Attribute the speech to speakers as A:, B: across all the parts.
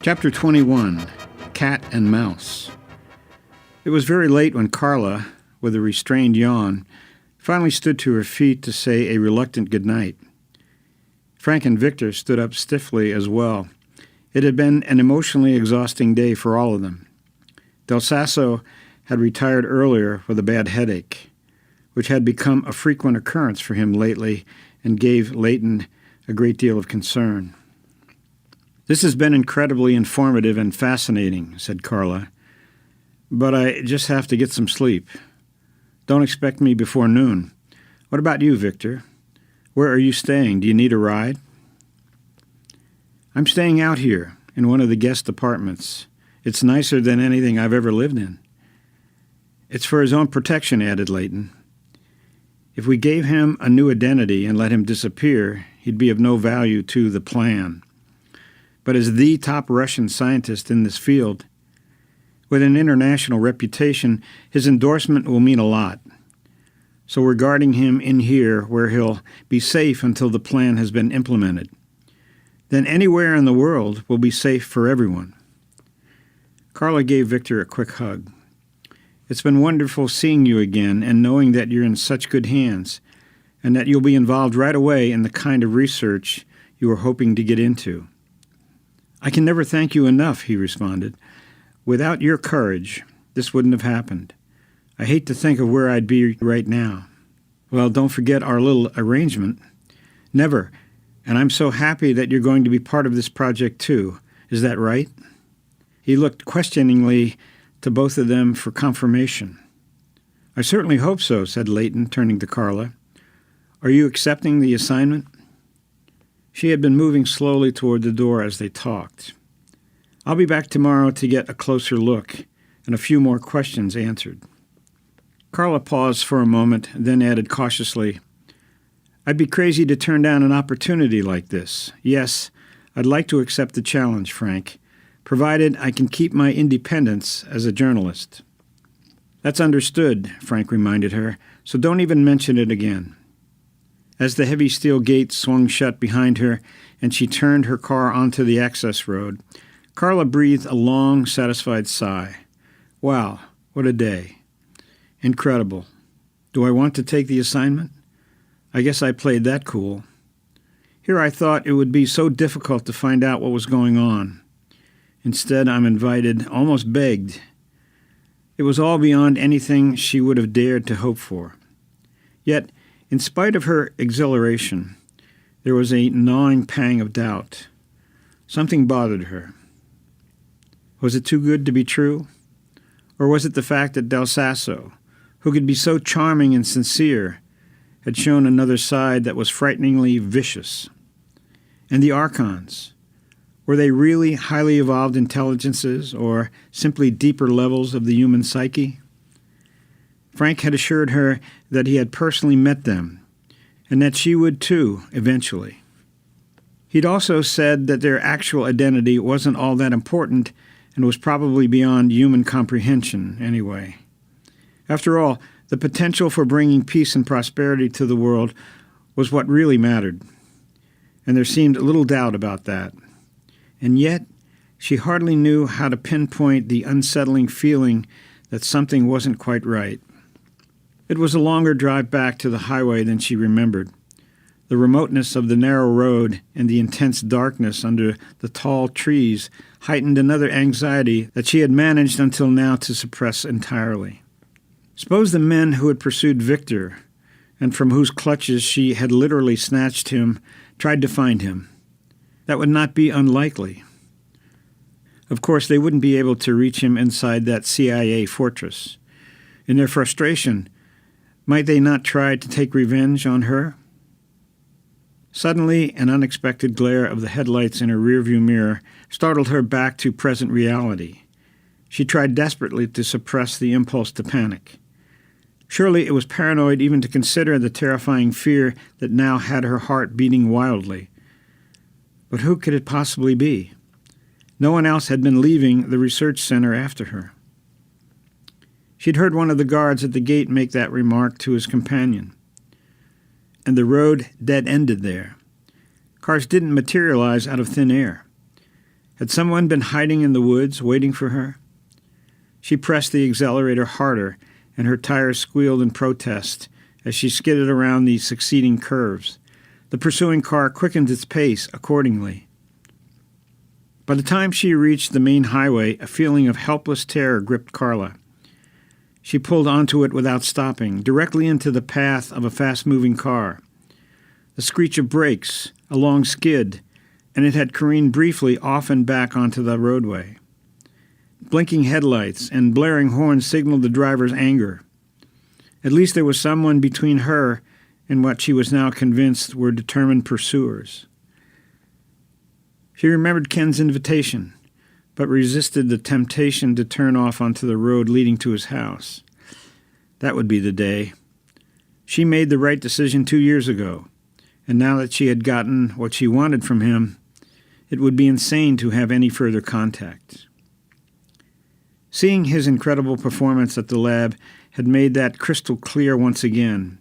A: Chapter 21, Cat and Mouse. It was very late when Carla, with a restrained yawn, finally stood to her feet to say a reluctant goodnight. Frank and Viktor stood up stiffly as well. It had been an emotionally exhausting day for all of them. Sasso had retired earlier with a bad headache, which had become a frequent occurrence for him lately and gave Leighton a great deal of concern. "This has been incredibly informative and fascinating," said Carla, "but I just have to get some sleep. Don't expect me before noon. What about you, Viktor? Where are you staying? Do you need a ride?" "I'm staying out here in one of the guest apartments. It's nicer than anything I've ever lived in." "It's for his own protection," added Leighton. "If we gave him a new identity and let him disappear, he'd be of no value to the plan. But as the top Russian scientist in this field, with an international reputation, his endorsement will mean a lot. So we're guarding him in here where he'll be safe until the plan has been implemented. Then anywhere in the world will be safe for everyone." Carla gave Viktor a quick hug. "It's been wonderful seeing you again and knowing that you're in such good hands and that you'll be involved right away in the kind of research you were hoping to get into." "I can never thank you enough," he responded. "Without your courage, this wouldn't have happened. I hate to think of where I'd be right now." "Well, don't forget our little arrangement." "Never. And I'm so happy that you're going to be part of this project too. Is that right?" He looked questioningly to both of them for confirmation. "I certainly hope so," said Leighton, turning to Carla. "Are you accepting the assignment?" She had been moving slowly toward the door as they talked. "I'll be back tomorrow to get a closer look and a few more questions answered." Carla paused for a moment, then added cautiously, "I'd be crazy to turn down an opportunity like this. Yes, I'd like to accept the challenge, Frank, provided I can keep my independence as a journalist." "That's understood," Frank reminded her, "so don't even mention it again." As the heavy steel gate swung shut behind her and she turned her car onto the access road, Carla breathed a long, satisfied sigh. "Wow, what a day. Incredible. Do I want to take the assignment? I guess I played that cool. Here I thought it would be so difficult to find out what was going on. Instead, I'm invited, almost begged. It was all beyond anything she would have dared to hope for. Yet, in spite of her exhilaration, there was a gnawing pang of doubt. Something bothered her. Was it too good to be true? Or was it the fact that Sasso, who could be so charming and sincere, had shown another side that was frighteningly vicious? And the Archons, were they really highly evolved intelligences or simply deeper levels of the human psyche? Frank had assured her that he had personally met them, and that she would too, eventually. He'd also said that their actual identity wasn't all that important and was probably beyond human comprehension anyway. After all, the potential for bringing peace and prosperity to the world was what really mattered, and there seemed little doubt about that. And yet, she hardly knew how to pinpoint the unsettling feeling that something wasn't quite right. It was a longer drive back to the highway than she remembered. The remoteness of the narrow road and the intense darkness under the tall trees heightened another anxiety that she had managed until now to suppress entirely. Suppose the men who had pursued Viktor, and from whose clutches she had literally snatched him, tried to find him. That would not be unlikely. Of course, they wouldn't be able to reach him inside that CIA fortress. In their frustration, might they not try to take revenge on her? Suddenly, an unexpected glare of the headlights in her rearview mirror startled her back to present reality. She tried desperately to suppress the impulse to panic. Surely it was paranoid even to consider the terrifying fear that now had her heart beating wildly. But who could it possibly be? No one else had been leaving the research center after her. She'd heard one of the guards at the gate make that remark to his companion. And the road dead-ended there. Cars didn't materialize out of thin air. Had someone been hiding in the woods, waiting for her? She pressed the accelerator harder, and her tires squealed in protest as she skidded around the succeeding curves. The pursuing car quickened its pace accordingly. By the time she reached the main highway, a feeling of helpless terror gripped Carla. She pulled onto it without stopping, directly into the path of a fast-moving car. The screech of brakes, a long skid, and it had careened briefly off and back onto the roadway. Blinking headlights and blaring horns signaled the driver's anger. At least there was someone between her and what she was now convinced were determined pursuers. She remembered Ken's invitation, but resisted the temptation to turn off onto the road leading to his house. That would be the day. She made the right decision 2 years ago, and now that she had gotten what she wanted from him, it would be insane to have any further contact. Seeing his incredible performance at the lab had made that crystal clear once again.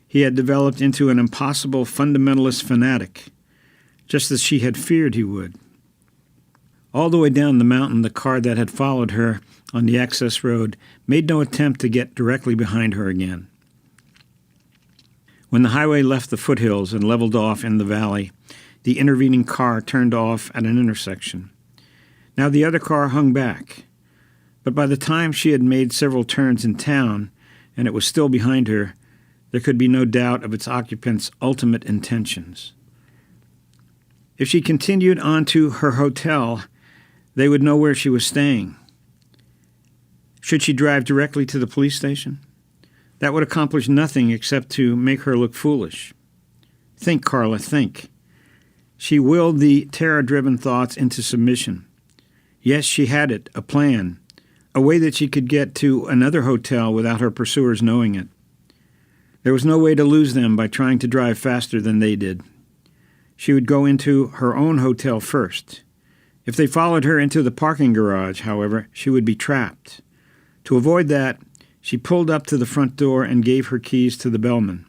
A: He had developed into an impossible fundamentalist fanatic, just as she had feared he would. All the way down the mountain, the car that had followed her on the access road made no attempt to get directly behind her again. When the highway left the foothills and leveled off in the valley, the intervening car turned off at an intersection. Now the other car hung back, but by the time she had made several turns in town and it was still behind her, there could be no doubt of its occupant's ultimate intentions. If she continued on to her hotel, they would know where she was staying. Should she drive directly to the police station? That would accomplish nothing except to make her look foolish. Think, Carla, think. She willed the terror-driven thoughts into submission. Yes, she had it, a plan, a way that she could get to another hotel without her pursuers knowing it. There was no way to lose them by trying to drive faster than they did. She would go into her own hotel first. If they followed her into the parking garage, however, she would be trapped. To avoid that, she pulled up to the front door and gave her keys to the bellman.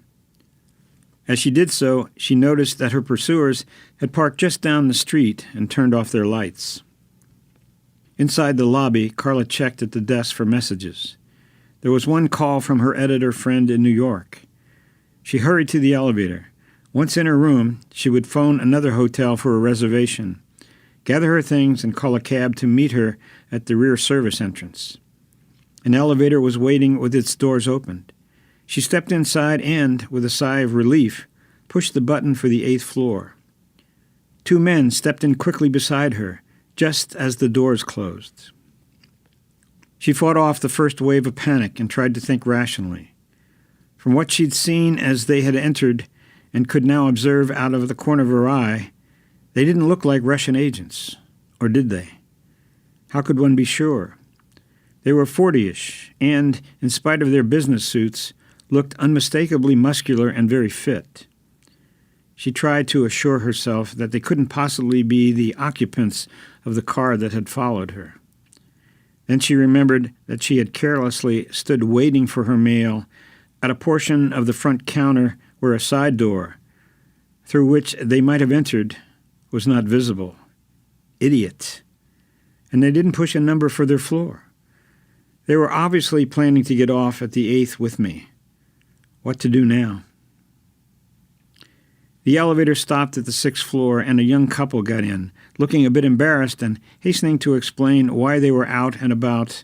A: As she did so, she noticed that her pursuers had parked just down the street and turned off their lights. Inside the lobby, Carla checked at the desk for messages. There was one call from her editor friend in New York. She hurried to the elevator. Once in her room, she would phone another hotel for a reservation, gather her things, and call a cab to meet her at the rear service entrance. An elevator was waiting with its doors opened. She stepped inside and, with a sigh of relief, pushed the button for the 8th floor. 2 men stepped in quickly beside her, just as the doors closed. She fought off the first wave of panic and tried to think rationally. From what she'd seen as they had entered and could now observe out of the corner of her eye, they didn't look like Russian agents. Or did they? How could one be sure? They were 40-ish and, in spite of their business suits, looked unmistakably muscular and very fit. She tried to assure herself that they couldn't possibly be the occupants of the car that had followed her. Then she remembered that she had carelessly stood waiting for her mail at a portion of the front counter where a side door, through which they might have entered, was not visible. Idiot. And they didn't push a number for their floor. They were obviously planning to get off at the 8th with me. What to do now? The elevator stopped at the 6th floor, and a young couple got in, looking a bit embarrassed and hastening to explain why they were out and about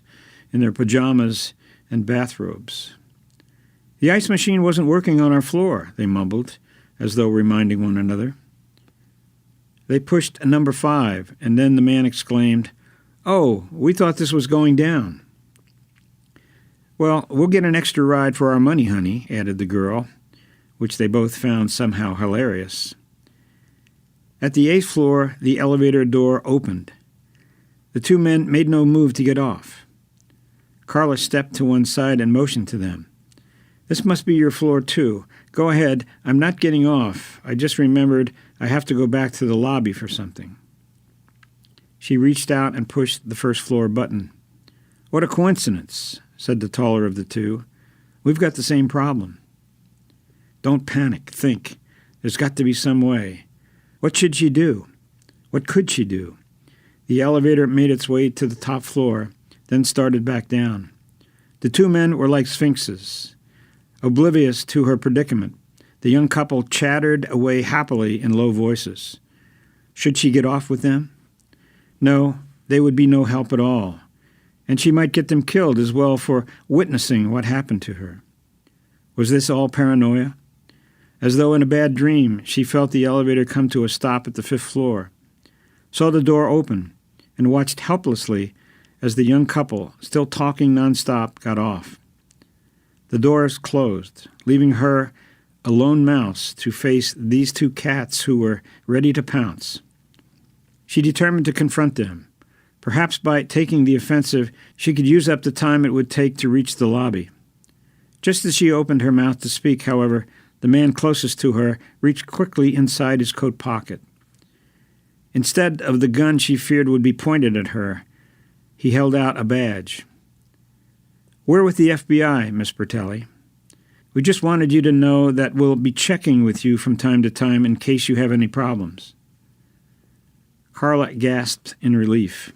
A: in their pajamas and bathrobes. "The ice machine wasn't working on our floor," they mumbled, as though reminding one another. They pushed number 5, and then the man exclaimed, "Oh, we thought this was going down." "Well, we'll get an extra ride for our money, honey," added the girl, which they both found somehow hilarious. At the 8th floor, the elevator door opened. The 2 men made no move to get off. Carla stepped to one side and motioned to them. "This must be your floor, too. Go ahead. I'm not getting off. I just remembered I have to go back to the lobby for something." She reached out and pushed the 1st floor button. "What a coincidence," said the taller of the 2. "We've got the same problem." "Don't panic. Think. There's got to be some way. What should she do? What could she do? The elevator made its way to the top floor, then started back down. The two men were like sphinxes. Oblivious to her predicament, the young couple chattered away happily in low voices. Should she get off with them? No, they would be no help at all, and she might get them killed as well for witnessing what happened to her. Was this all paranoia? As though in a bad dream, she felt the elevator come to a stop at the 5th floor, saw the door open, and watched helplessly as the young couple, still talking nonstop, got off. The doors closed, leaving her a lone mouse to face these two cats who were ready to pounce. She determined to confront them. Perhaps by taking the offensive, she could use up the time it would take to reach the lobby. Just as she opened her mouth to speak, however, the man closest to her reached quickly inside his coat pocket. Instead of the gun she feared would be pointed at her, he held out a badge. "We're with the FBI, Miss Bertelli. We just wanted you to know that we'll be checking with you from time to time in case you have any problems." Carla gasped in relief.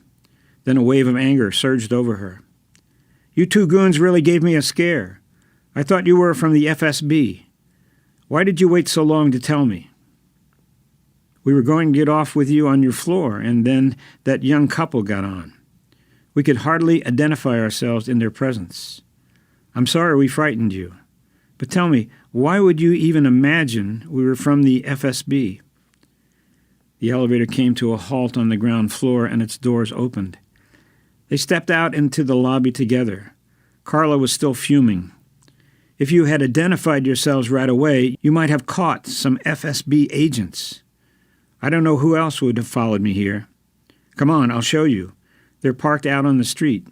A: Then a wave of anger surged over her. "You two goons really gave me a scare. I thought you were from the FSB. Why did you wait so long to tell me? We were going to get off with you on your floor, and then that young couple got on. We could hardly identify ourselves in their presence. I'm sorry we frightened you. But tell me, why would you even imagine we were from the FSB?" The elevator came to a halt on the ground floor, and its doors opened. They stepped out into the lobby together. Carla was still fuming. "If you had identified yourselves right away, you might have caught some FSB agents. I don't know who else would have followed me here. Come on, I'll show you. They're parked out on the street."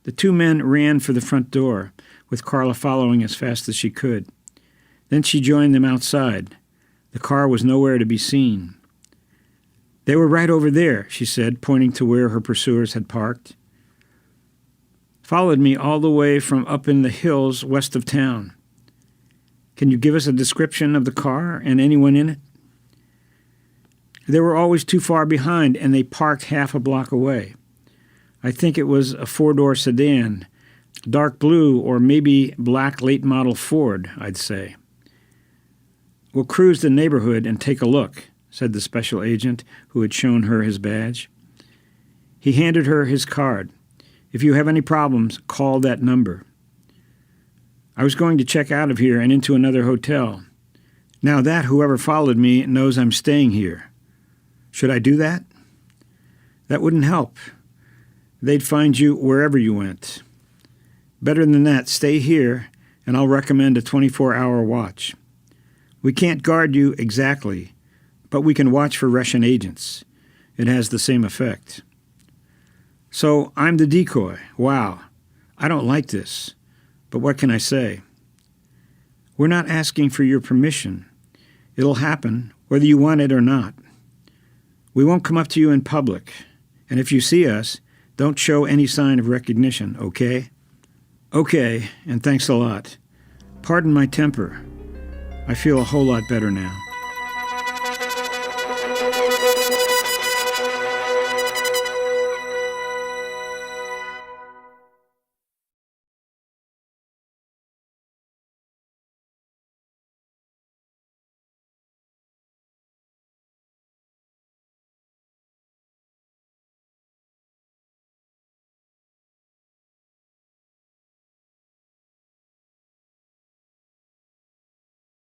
A: The two men ran for the front door, with Carla following as fast as she could. Then she joined them outside. The car was nowhere to be seen. "They were right over there," she said, pointing to where her pursuers had parked. "Followed me all the way from up in the hills west of town. Can you give us a description of the car and anyone in it?" "They were always too far behind, and they parked half a block away. I think it was a 4-door sedan, dark blue or maybe black late model Ford, I'd say." "We'll cruise the neighborhood and take a look," said the special agent who had shown her his badge. He handed her his card. "If you have any problems, call that number." "I was going to check out of here and into another hotel. Now that whoever followed me knows I'm staying here. Should I do that?" "That wouldn't help. They'd find you wherever you went. Better than that, stay here, and I'll recommend a 24-hour watch. We can't guard you exactly, but we can watch for Russian agents. It has the same effect." "So I'm the decoy. Wow. I don't like this, but what can I say?" "We're not asking for your permission. It'll happen, whether you want it or not. We won't come up to you in public, and if you see us, don't show any sign of recognition, okay?" "Okay, and thanks a lot. Pardon my temper. I feel a whole lot better now."